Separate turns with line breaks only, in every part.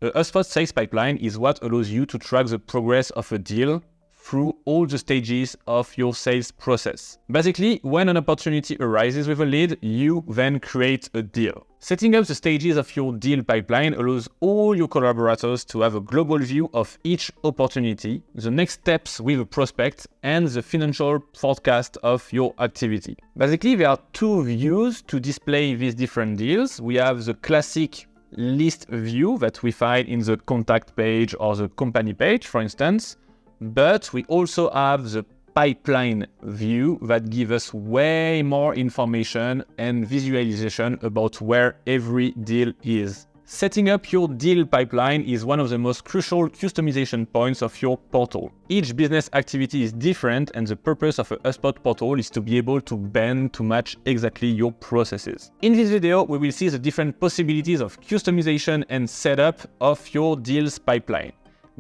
A HubSpot sales pipeline is what allows you to track the progress of a deal through all the stages of your sales process. Basically, when an opportunity arises with a lead, you then create a deal. Setting up the stages of your deal pipeline allows all your collaborators to have a global view of each opportunity, the next steps with a prospect, and the financial forecast of your activity. Basically, there are two views to display these different deals. We have the classic list view that we find in the contact page or the company page, for instance. But we also have the pipeline view that gives us way more information and visualization about where every deal is. Setting up your deal pipeline is one of the most crucial customization points of your portal. Each business activity is different, and the purpose of a HubSpot portal is to be able to bend to match exactly your processes. In this video, we will see the different possibilities of customization and setup of your deals pipeline.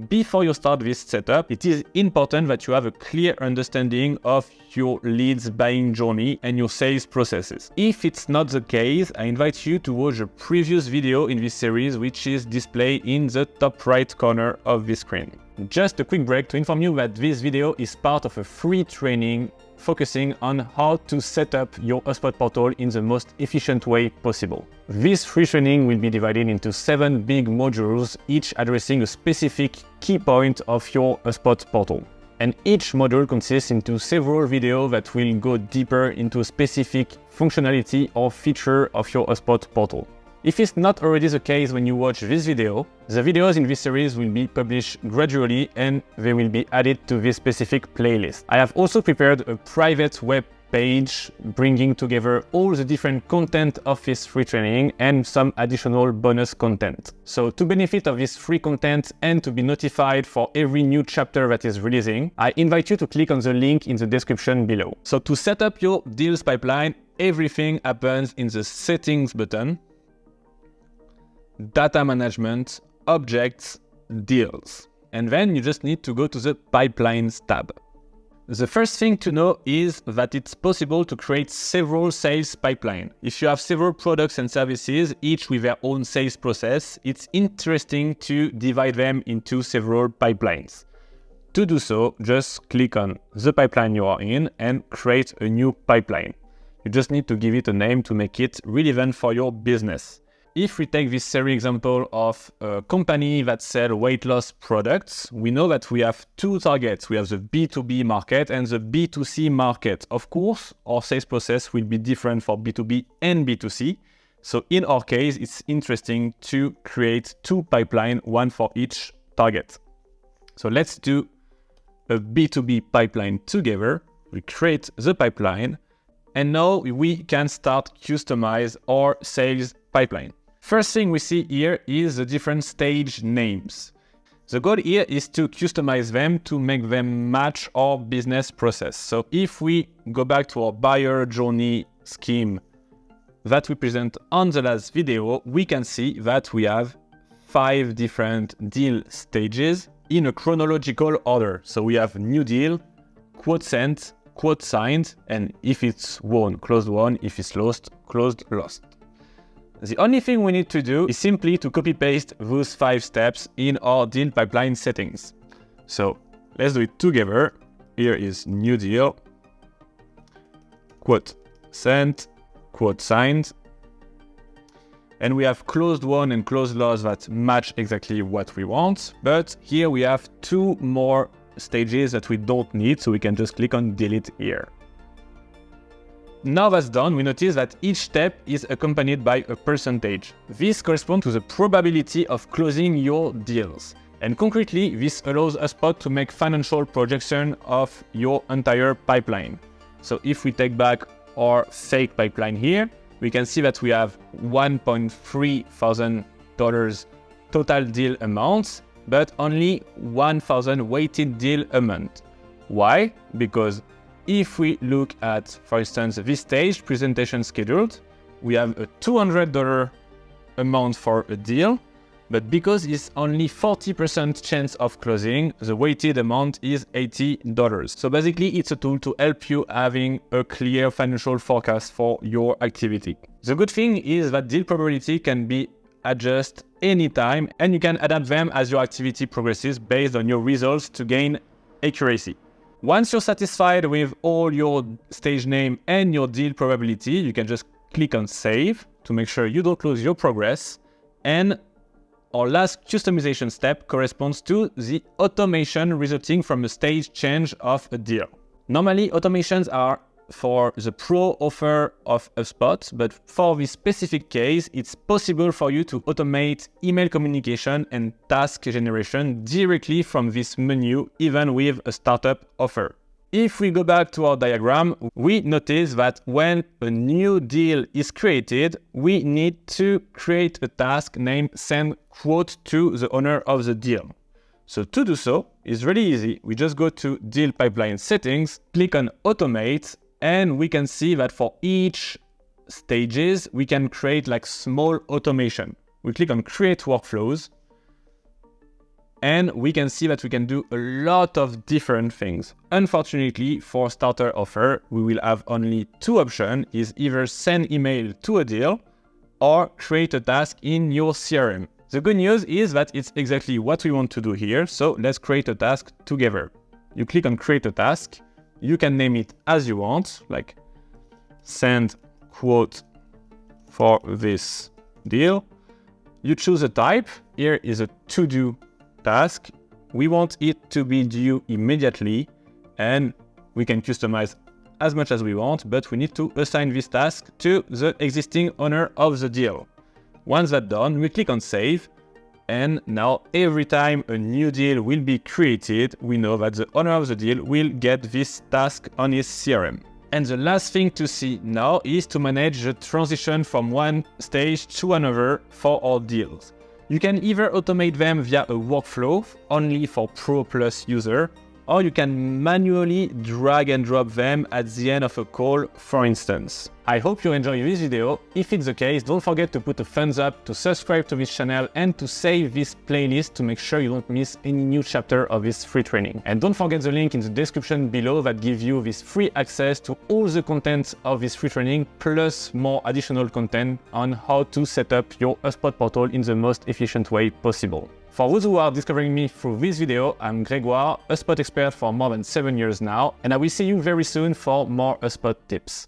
Before you start this setup, it is important that you have a clear understanding of your leads buying journey and your sales processes. If it's not the case, I invite you to watch a previous video in this series, which is displayed in the top right corner of the screen. Just a quick break to inform you that this video is part of a free training focusing on how to set up your HubSpot portal in the most efficient way possible. This free training will be divided into 7 big modules, each addressing a specific key point of your HubSpot portal. And each module consists into several videos that will go deeper into a specific functionality or feature of your HubSpot portal. If it's not already the case when you watch this video, the videos in this series will be published gradually and they will be added to this specific playlist. I have also prepared a private web page bringing together all the different content of this free training and some additional bonus content. So to benefit of this free content and to be notified for every new chapter that is releasing, I invite you to click on the link in the description below. So to set up your deals pipeline, everything happens in the settings button. Data management, objects, deals. And then you just need to go to the pipelines tab. The first thing to know is that it's possible to create several sales pipelines. If you have several products and services, each with their own sales process, it's interesting to divide them into several pipelines. To do so, just click on the pipeline you are in and create a new pipeline. You just need to give it a name to make it relevant for your business. If we take this series example of a company that sells weight loss products, we know that we have two targets. We have the B2B market and the B2C market. Of course, our sales process will be different for B2B and B2C. So in our case, it's interesting to create two pipelines, one for each target. So let's do a B2B pipeline together. We create the pipeline, and now we can start customize our sales pipeline. First thing we see here is the different stage names. The goal here is to customize them to make them match our business process. So if we go back to our buyer journey scheme that we present on the last video, we can see that we have 5 different deal stages in a chronological order. So we have new deal, quote sent, quote signed, and if it's won, closed won, if it's lost, closed lost. The only thing we need to do is simply to copy-paste those 5 steps in our deal pipeline settings. So let's do it together. Here is new deal, quote sent, quote signed, and we have closed won and closed lost that match exactly what we want. But here we have 2 more stages that we don't need, so we can just click on delete here. Now that's done, we notice that each step is accompanied by a percentage. This corresponds to the probability of closing your deals. And concretely, this allows HubSpot to make financial projection of your entire pipeline. So if we take back our fake pipeline here, we can see that we have $1.3 thousand total deal amounts, but only 1,000 weighted deal amount. Why? Because if we look at, for instance, this stage, presentation scheduled, we have a $200 amount for a deal, but because it's only 40% chance of closing, the weighted amount is $80. So basically, it's a tool to help you having a clear financial forecast for your activity. The good thing is that deal probability can be adjust anytime, and you can adapt them as your activity progresses based on your results to gain accuracy. Once you're satisfied with all your stage name and your deal probability, you can just click on Save to make sure you don't lose your progress. And our last customization step corresponds to the automation resulting from a stage change of a deal. Normally, automations are for the pro offer of HubSpot, but for this specific case, it's possible for you to automate email communication and task generation directly from this menu, even with a startup offer. If we go back to our diagram, we notice that when a new deal is created, we need to create a task named send quote to the owner of the deal. So to do so is really easy. We just go to Deal Pipeline Settings, click on Automate, and we can see that for each stages, we can create like small automation. We click on Create Workflows, and we can see that we can do a lot of different things. Unfortunately, for starter offer, we will have only two options, is either send email to a deal or create a task in your CRM. The good news is that it's exactly what we want to do here, so let's create a task together. You click on Create a Task. You can name it as you want, like send quote for this deal. You choose a type. Here is a to-do task. We want it to be due immediately, and we can customize as much as we want, but we need to assign this task to the existing owner of the deal. Once that's done, we click on Save. And now every time a new deal will be created, we know that the owner of the deal will get this task on his CRM. And the last thing to see now is to manage the transition from one stage to another for our deals. You can either automate them via a workflow only for Pro Plus user, or you can manually drag and drop them at the end of a call, for instance. I hope you enjoy this video. If it's the case, don't forget to put a thumbs up, to subscribe to this channel, and to save this playlist to make sure you don't miss any new chapter of this free training. And don't forget the link in the description below that gives you this free access to all the content of this free training, plus more additional content on how to set up your HubSpot portal in the most efficient way possible. For those who are discovering me through this video, I'm Grégoire, HubSpot expert for more than 7 years now, and I will see you very soon for more HubSpot tips.